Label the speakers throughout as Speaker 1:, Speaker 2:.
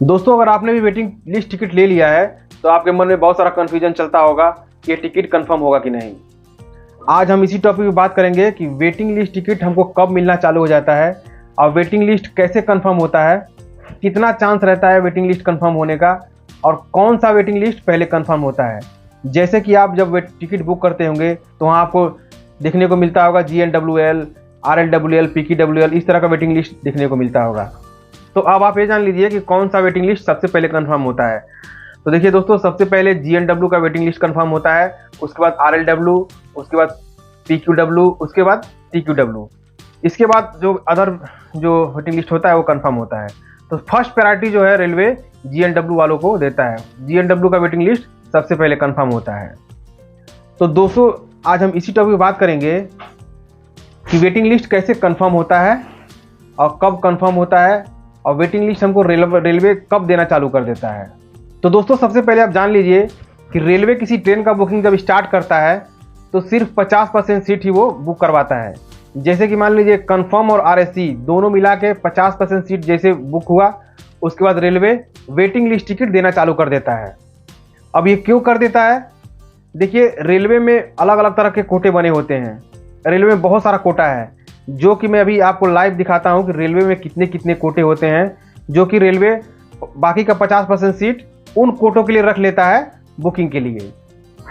Speaker 1: दोस्तों, अगर आपने भी वेटिंग लिस्ट टिकट ले लिया है तो आपके मन में बहुत सारा कन्फ्यूजन चलता होगा कि ये टिकट कंफर्म होगा कि नहीं। आज हम इसी टॉपिक पे बात करेंगे कि वेटिंग लिस्ट टिकट हमको कब मिलना चालू हो जाता है और वेटिंग लिस्ट कैसे कंफर्म होता है, कितना चांस रहता है वेटिंग लिस्ट कंफर्म होने का और कौन सा वेटिंग लिस्ट पहले कंफर्म होता है। जैसे कि आप जब टिकट बुक करते होंगे तो वहाँ आपको देखने को मिलता होगा GNWL, RLWL, PQWL, इस तरह का वेटिंग लिस्ट देखने को मिलता होगा। तो अब आप ये जान लीजिए कि कौन सा वेटिंग लिस्ट सबसे पहले कंफर्म होता है। तो देखिए दोस्तों, सबसे पहले GNW का वेटिंग लिस्ट कंफर्म होता है, उसके बाद RLW, उसके बाद PQW, उसके बाद TQW। इसके बाद जो अदर जो वेटिंग लिस्ट होता है वो कंफर्म होता है। तो फर्स्ट प्रायोरिटी जो है रेलवे GNW वालों को देता है। GNW का वेटिंग लिस्ट सबसे पहले कंफर्म होता है। तो दोस्तों, आज हम इसी टॉपिक पर बात करेंगे कि वेटिंग लिस्ट कैसे कंफर्म होता है और कब कंफर्म होता है और वेटिंग लिस्ट हमको रेलवे कब देना चालू कर देता है। तो दोस्तों, सबसे पहले आप जान लीजिए कि रेलवे किसी ट्रेन का बुकिंग जब स्टार्ट करता है तो सिर्फ 50% सीट ही वो बुक करवाता है। जैसे कि मान लीजिए कन्फर्म और RSC दोनों मिला के 50% सीट जैसे बुक हुआ, उसके बाद रेलवे वेटिंग लिस्ट टिकट देना चालू कर देता है। अब ये क्यों कर देता है? देखिए, रेलवे में अलग अलग तरह के कोटे बने होते हैं। रेलवे में बहुत सारा कोटा है जो कि मैं अभी आपको लाइव दिखाता हूँ कि रेलवे में कितने कितने कोटे होते हैं, जो कि रेलवे बाकी का 50% सीट उन कोटों के लिए रख लेता है बुकिंग के लिए।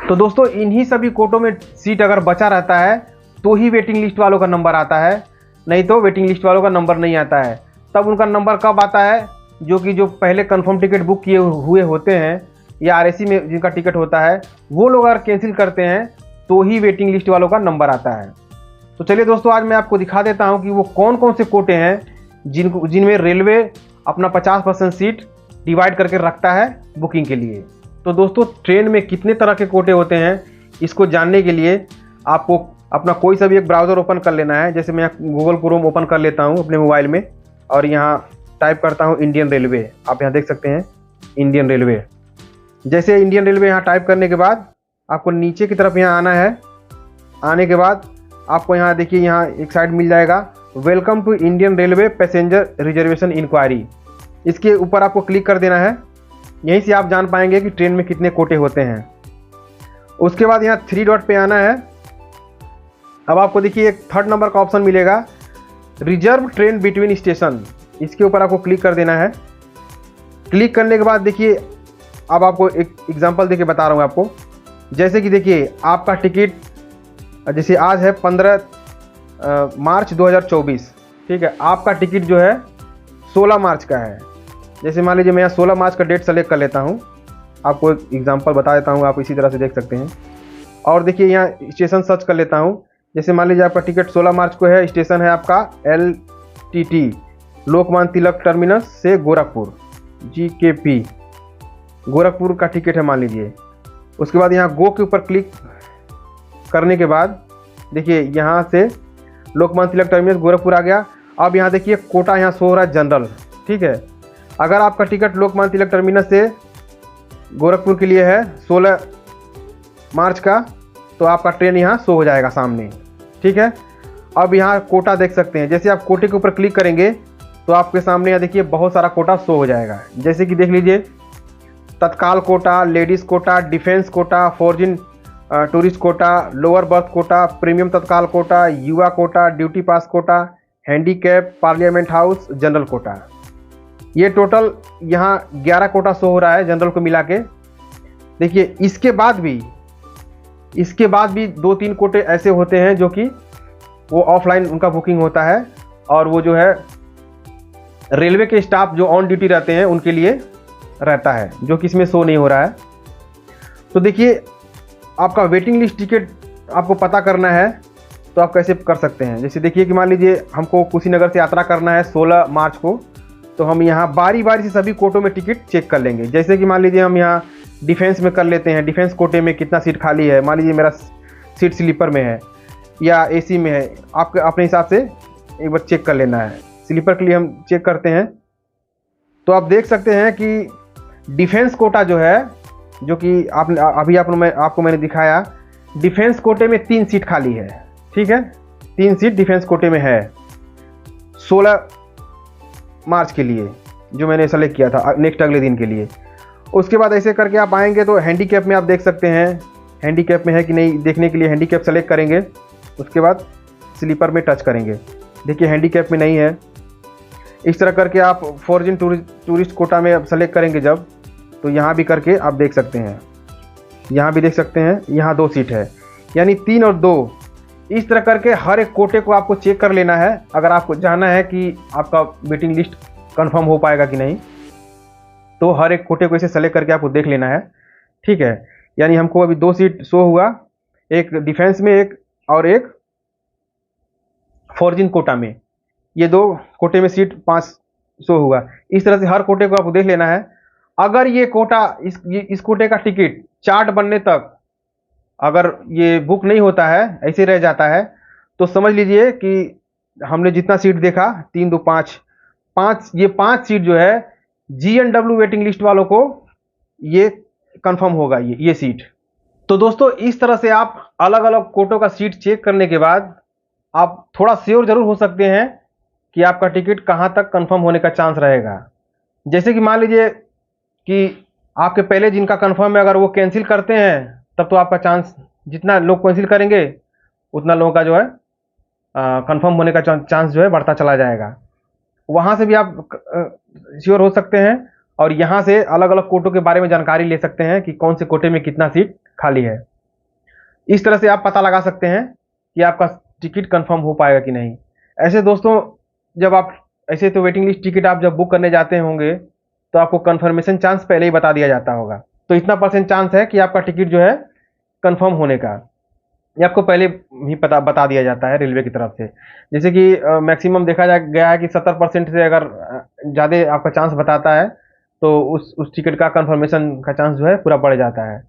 Speaker 1: तो दोस्तों, इन्हीं सभी कोटों में सीट अगर बचा रहता है तो ही वेटिंग लिस्ट वालों का नंबर आता है, नहीं तो वेटिंग लिस्ट वालों का नंबर नहीं आता है। तब उनका नंबर कब आता है? जो पहले कंफर्म टिकट बुक किए हुए होते हैं या RSC में जिनका टिकट होता है, वो लोग अगर कैंसिल करते हैं तो ही वेटिंग लिस्ट वालों का नंबर आता है। तो चलिए दोस्तों, आज मैं आपको दिखा देता हूं कि वो कौन कौन से कोटे हैं जिनमें रेलवे अपना 50% सीट डिवाइड करके रखता है बुकिंग के लिए। तो दोस्तों, ट्रेन में कितने तरह के कोटे होते हैं इसको जानने के लिए आपको अपना कोई सा भी एक ब्राउज़र ओपन कर लेना है। जैसे मैं गूगल क्रोम ओपन कर लेता हूँ अपने मोबाइल में और यहाँ टाइप करता हूँ इंडियन रेलवे। आप यहाँ देख सकते हैं इंडियन रेलवे। जैसे इंडियन रेलवे यहाँ टाइप करने के बाद आपको नीचे की तरफ यहाँ आना है। आने के बाद आपको यहाँ देखिए, यहाँ एक साइड मिल जाएगा welcome to Indian railway passenger reservation enquiry. इसके ऊपर आपको क्लिक कर देना है। यहीं से आप जान पाएंगे कि ट्रेन में कितने कोटे होते हैं। उसके बाद यहाँ 3 डॉट पे आना है। अब आपको देखिए एक 3rd नंबर का ऑप्शन मिलेगा, रिजर्व ट्रेन बिटवीन स्टेशन। इसके ऊपर आपको क्लिक कर देना है। क्लिक करने के बाद देखिए, अब आपको एक एग्जांपल देके बता रहा हूँ आपको। जैसे कि देखिए, आपका टिकट जैसे आज है 15 मार्च 2024, ठीक है। आपका टिकट जो है 16 मार्च का है। जैसे मान लीजिए मैं यहाँ 16 मार्च का डेट सेलेक्ट कर लेता हूँ। आपको एक एग्जांपल बता देता हूँ, आप इसी तरह से देख सकते हैं। और देखिए, यहाँ स्टेशन सर्च कर लेता हूँ। जैसे मान लीजिए आपका टिकट 16 मार्च को है, स्टेशन है आपका LTT, लोकमान्य तिलक टर्मिनस से गोरखपुर, GKP, गोरखपुर का टिकट है मान लीजिए। उसके बाद यहाँ गो के ऊपर क्लिक करने के बाद देखिए, यहाँ से लोकमान्य तिलक टर्मिनस गोरखपुर आ गया। अब यहाँ देखिए कोटा यहाँ शो हो रहा है जनरल, ठीक है। अगर आपका टिकट लोकमान्य तिलक टर्मिनस से गोरखपुर के लिए है 16 मार्च का, तो आपका ट्रेन यहाँ शो हो जाएगा सामने, ठीक है। अब यहाँ कोटा देख सकते हैं। जैसे आप कोटे के ऊपर क्लिक करेंगे तो आपके सामने यहाँ देखिए बहुत सारा कोटा शो हो जाएगा। जैसे कि देख लीजिए, Tatkal quota, ladies quota, defence quota, foreign tourist quota, lower berth quota, premium Tatkal quota, Yuva quota, duty pass quota, handicap, parliament house, general quota. ये टोटल यहाँ 11 कोटा शो हो रहा है जनरल को मिला के। देखिए, इसके बाद भी 2-3 कोटे ऐसे होते हैं जो कि वो ऑफलाइन उनका बुकिंग होता है और वो जो है रेलवे के स्टाफ जो ऑन ड्यूटी रहते हैं उनके लिए रहता है, जो कि इसमें शो नहीं हो रहा है। तो देखिए, आपका वेटिंग लिस्ट टिकट आपको पता करना है तो आप कैसे कर सकते हैं। जैसे देखिए कि मान लीजिए हमको कुशीनगर से यात्रा करना है 16 मार्च को, तो हम यहाँ बारी बारी से सभी कोटों में टिकट चेक कर लेंगे। जैसे कि मान लीजिए हम यहाँ डिफेंस में कर लेते हैं, डिफेंस कोटे में कितना सीट खाली है। मान लीजिए मेरा सीट स्लीपर में है या AC में है, आपके अपने हिसाब से एक बार चेक कर लेना है। स्लीपर के लिए हम चेक करते हैं तो आप देख सकते हैं कि डिफेंस कोटा जो है, जो कि आपको मैंने दिखाया, डिफेंस कोटे में 3 सीट खाली है, ठीक है। 3 सीट डिफेंस कोटे में है 16 मार्च के लिए। जो मैंने सेलेक्ट किया था नेक्स्ट अगले दिन के लिए। उसके बाद ऐसे करके आप आएंगे तो हैंडीकैप में आप देख सकते हैं हैंडीकैप में है कि नहीं देखने के लिए हैंडीकैप सेलेक्ट करेंगे। उसके बाद स्लीपर में टच करेंगे, देखिए हैंडीकैप में नहीं है। इस तरह करके आप फॉरेन टूरिस्ट कोटा में सेलेक्ट करेंगे जब, तो यहाँ भी करके आप देख सकते हैं, यहाँ भी देख सकते हैं, यहाँ 2 सीट है, यानी 3 और 2। इस तरह करके हर एक कोटे को आपको चेक कर लेना है अगर आपको जानना है कि आपका वेटिंग लिस्ट कंफर्म हो पाएगा कि नहीं। तो हर एक कोटे को इसे सेलेक्ट करके आपको देख लेना है, ठीक है। यानी हमको अभी 2 सीट शो हुआ, एक डिफेंस में एक और एक फॉरेन कोटा में, ये 2 कोटे में सीट 5 शो हुआ। इस तरह से हर कोटे को आपको देख लेना है। अगर ये कोटा इस कोटे का टिकट चार्ट बनने तक अगर ये बुक नहीं होता है, ऐसे रह जाता है, तो समझ लीजिए कि हमने जितना सीट देखा 3, 2, 5 ये 5 सीट जो है GNW वेटिंग लिस्ट वालों को ये कंफर्म होगा ये सीट। तो दोस्तों इस तरह से आप अलग अलग कोटों का सीट चेक करने के बाद आप थोड़ा श्योर जरूर हो सकते हैं कि आपका टिकट कहां तक कंफर्म होने का चांस रहेगा। जैसे कि मान लीजिए कि आपके पहले जिनका कंफर्म है अगर वो कैंसिल करते हैं तब तो आपका चांस, जितना लोग कैंसिल करेंगे उतना लोगों का जो है कंफर्म होने का चांस जो है बढ़ता चला जाएगा। वहाँ से भी आप श्योर हो सकते हैं और यहाँ से अलग अलग कोटों के बारे में जानकारी ले सकते हैं कि कौन से कोटे में कितना सीट खाली है। इस तरह से आप पता लगा सकते हैं कि आपका टिकट कंफर्म हो पाएगा कि नहीं। ऐसे दोस्तों जब आप ऐसे तो वेटिंग लिस्ट टिकट आप जब बुक करने जाते होंगे तो आपको कंफर्मेशन चांस पहले ही बता दिया जाता होगा, तो इतना % चांस है कि आपका टिकट जो है कंफर्म होने का, ये आपको पहले ही बता दिया जाता है रेलवे की तरफ से। जैसे कि मैक्सिमम देखा गया है कि 70% से अगर ज़्यादा आपका चांस बताता है तो उस टिकट का कंफर्मेशन का चांस जो है पूरा बढ़ जाता है।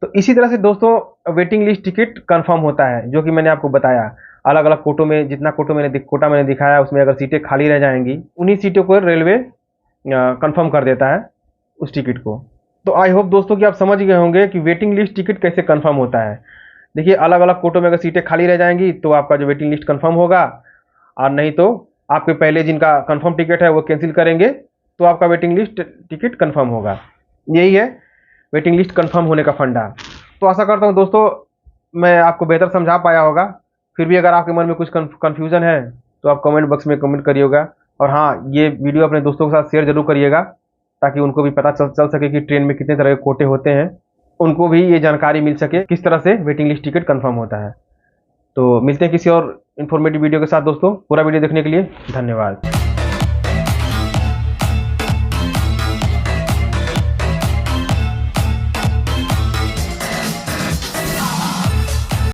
Speaker 1: तो इसी तरह से दोस्तों वेटिंग लिस्ट टिकट कंफर्म होता है, जो कि मैंने आपको बताया। अलग अलग कोटों में जितना कोटा मैंने दिखाया उसमें अगर सीटें खाली रह जाएंगी, उन्हीं सीटों को रेलवे कंफर्म कर देता है उस टिकट को। तो आई होप दोस्तों कि आप समझ गए होंगे कि वेटिंग लिस्ट टिकट कैसे कंफर्म होता है। देखिए अलग अलग कोटों में अगर सीटें खाली रह जाएंगी तो आपका जो वेटिंग लिस्ट कंफर्म होगा, और नहीं तो आपके पहले जिनका कंफर्म टिकट है वो कैंसिल करेंगे तो आपका वेटिंग लिस्ट टिकट कंफर्म होगा। यही है वेटिंग लिस्ट कंफर्म होने का फंडा। तो आशा करता हूँ दोस्तों मैं आपको बेहतर समझा पाया होगा। फिर भी अगर आपके मन में कुछ कन्फ्यूज़न है तो आप कमेंट बॉक्स में कमेंट करिएगा। और हाँ, ये वीडियो अपने दोस्तों के साथ शेयर जरूर करिएगा ताकि उनको भी पता चल सके कि ट्रेन में कितने तरह के कोटे होते हैं, उनको भी ये जानकारी मिल सके किस तरह से वेटिंग लिस्ट टिकट कंफर्म होता है। तो मिलते हैं किसी और इन्फॉर्मेटिव वीडियो के साथ दोस्तों। पूरा वीडियो देखने के लिए धन्यवाद।